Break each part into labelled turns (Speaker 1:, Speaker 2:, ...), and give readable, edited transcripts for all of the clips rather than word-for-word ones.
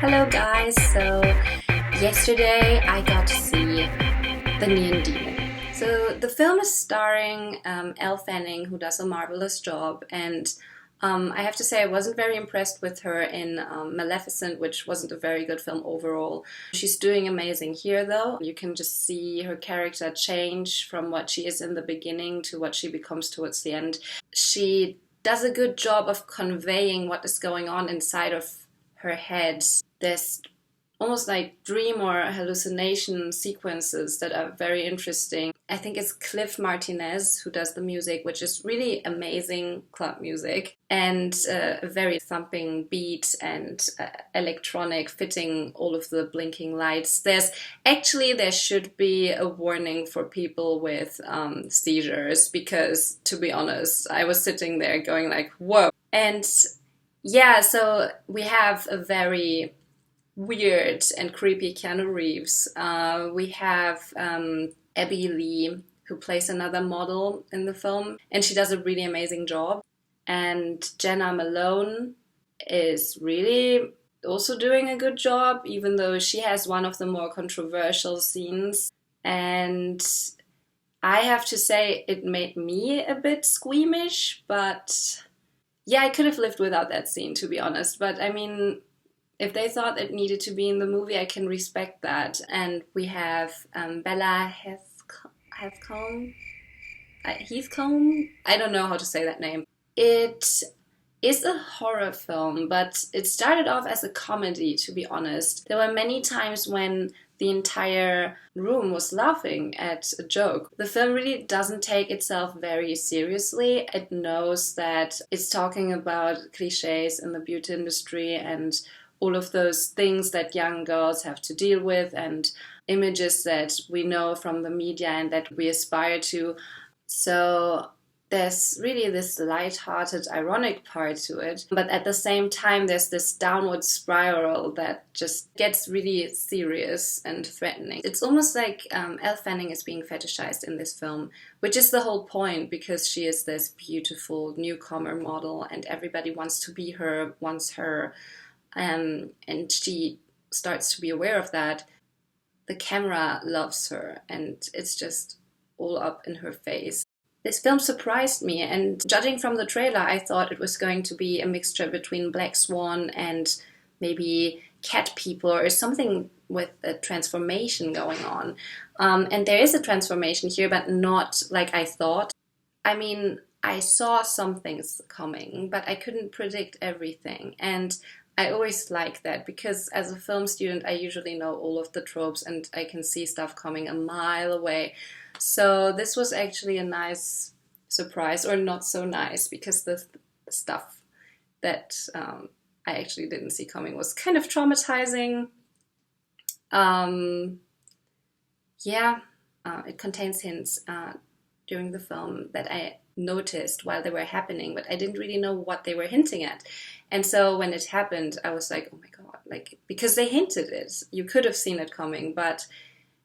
Speaker 1: Hello guys, so yesterday I got to see The Neon Demon. So the film is starring Elle Fanning, who does a marvelous job, and I have to say I wasn't very impressed with her in Maleficent, which wasn't a very good film overall. She's doing amazing here though. You can just see her character change from what she is in the beginning to what she becomes towards the end. She does a good job of conveying what is going on inside of her head. There's almost like dream or hallucination sequences that are very interesting. I think it's Cliff Martinez who does the music, which is really amazing club music and a very thumping beat and electronic fitting all of the blinking lights. There should be a warning for people with seizures because, to be honest, I was sitting there going like, whoa. And yeah, so we have a very weird and creepy Keanu Reeves. We have Abby Lee, who plays another model in the film, and she does a really amazing job. And Jenna Malone is really also doing a good job, even though she has one of the more controversial scenes. And I have to say, it made me a bit squeamish, but yeah, I could have lived without that scene, to be honest. But I mean, if they thought it needed to be in the movie, I can respect that. And we have Bella Heathcombe. Heathcombe? I don't know how to say that name. It is a horror film, but it started off as a comedy, to be honest. There were many times when the entire room was laughing at a joke. The film really doesn't take itself very seriously. It knows that it's talking about cliches in the beauty industry and all of those things that young girls have to deal with and images that we know from the media and that we aspire to. So there's really this light-hearted, ironic part to it. But at the same time, there's this downward spiral that just gets really serious and threatening. It's almost like Elle Fanning is being fetishized in this film, which is the whole point because she is this beautiful newcomer model and everybody wants to be her, wants her. And she starts to be aware of that. The camera loves her and it's just all up in her face. This film surprised me, and judging from the trailer, I thought it was going to be a mixture between Black Swan and maybe Cat People or something with a transformation going on. And there is a transformation here, but not like I thought. I mean, I saw some things coming, but I couldn't predict everything. And I always like that because as a film student, I usually know all of the tropes and I can see stuff coming a mile away. So this was actually a nice surprise, or not so nice, because the stuff that I actually didn't see coming was kind of traumatizing. It contains hints during the film that I noticed while they were happening, but I didn't really know what they were hinting at. And so when it happened, I was like, oh my God, like, because they hinted it. You could have seen it coming, but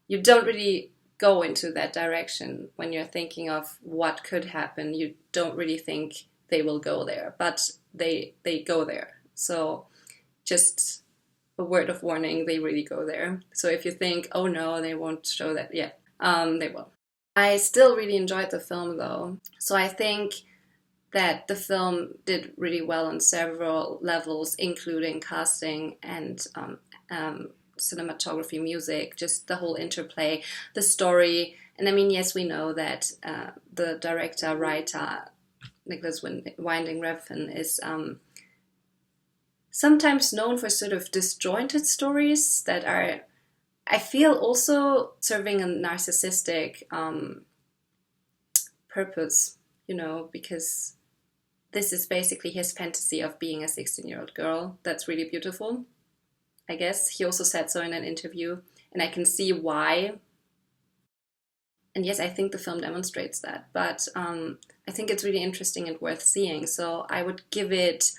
Speaker 1: you don't really go into that direction when you're thinking of what could happen. You don't really think they will go there, but they go there. So just a word of warning, they really go there. So if you think, oh no, they won't show that, yeah, they will. I still really enjoyed the film though. So I think that the film did really well on several levels, including casting and cinematography, music, just the whole interplay, the story. And I mean, yes, we know that the director, writer, Nicholas Winding Refn is sometimes known for sort of disjointed stories that are, I feel, also serving a narcissistic purpose, you know, because this is basically his fantasy of being a 16-year-old girl. That's really beautiful, I guess. He also said so in an interview, and I can see why. And yes, I think the film demonstrates that, but I think it's really interesting and worth seeing. So I would give it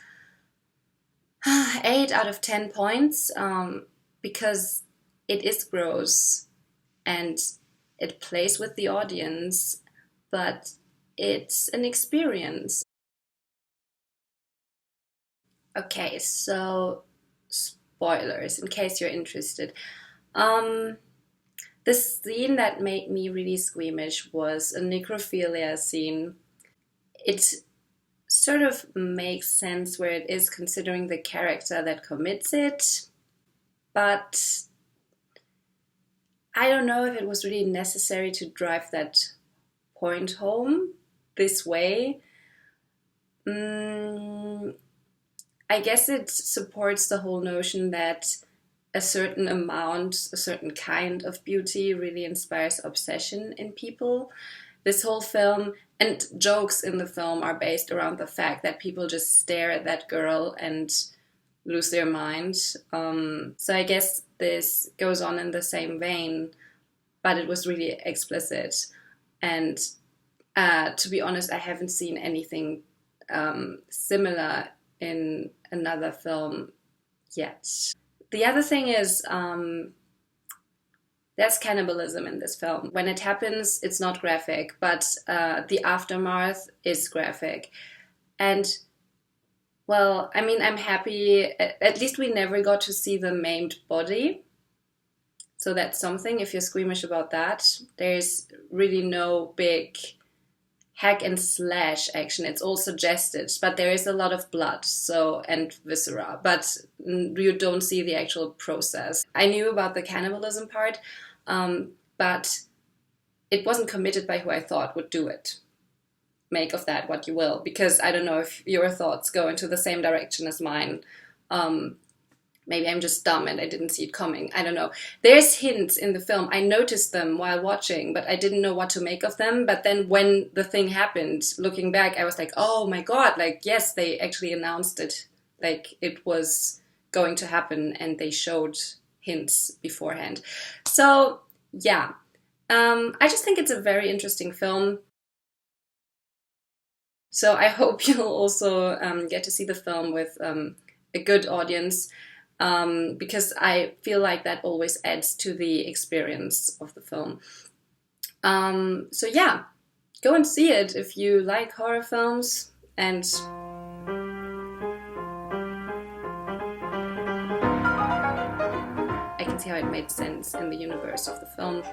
Speaker 1: 8 out of 10 points because it is gross and it plays with the audience, but it's an experience. Okay, so spoilers in case you're interested. The scene that made me really squeamish was a necrophilia scene. It sort of makes sense where it is considering the character that commits it, but I don't know if it was really necessary to drive that point home this way. I guess it supports the whole notion that a certain amount, a certain kind of beauty really inspires obsession in people. This whole film and jokes in the film are based around the fact that people just stare at that girl and lose their mind. So I guess this goes on in the same vein, but it was really explicit. And to be honest, I haven't seen anything similar in another film yet. The other thing is there's cannibalism in this film. When it happens, it's not graphic, but the aftermath is graphic. And, well, I mean, I'm happy. At least we never got to see the maimed body. So that's something, if you're squeamish about that. There's really no big hack and slash action. It's all suggested, but there is a lot of blood and viscera, but you don't see the actual process. I knew about the cannibalism part, but it wasn't committed by who I thought would do it. Make of that what you will, because I don't know if your thoughts go into the same direction as mine. Maybe I'm just dumb and I didn't see it coming. I don't know. There's hints in the film. I noticed them while watching, but I didn't know what to make of them. But then when the thing happened, looking back, I was like, oh my God, like, yes, they actually announced it. Like, it was going to happen and they showed hints beforehand. So, yeah. I just think it's a very interesting film. So I hope you'll also get to see the film with a good audience. Because I feel like that always adds to the experience of the film. So yeah, go and see it if you like horror films, and I can see how it made sense in the universe of the film.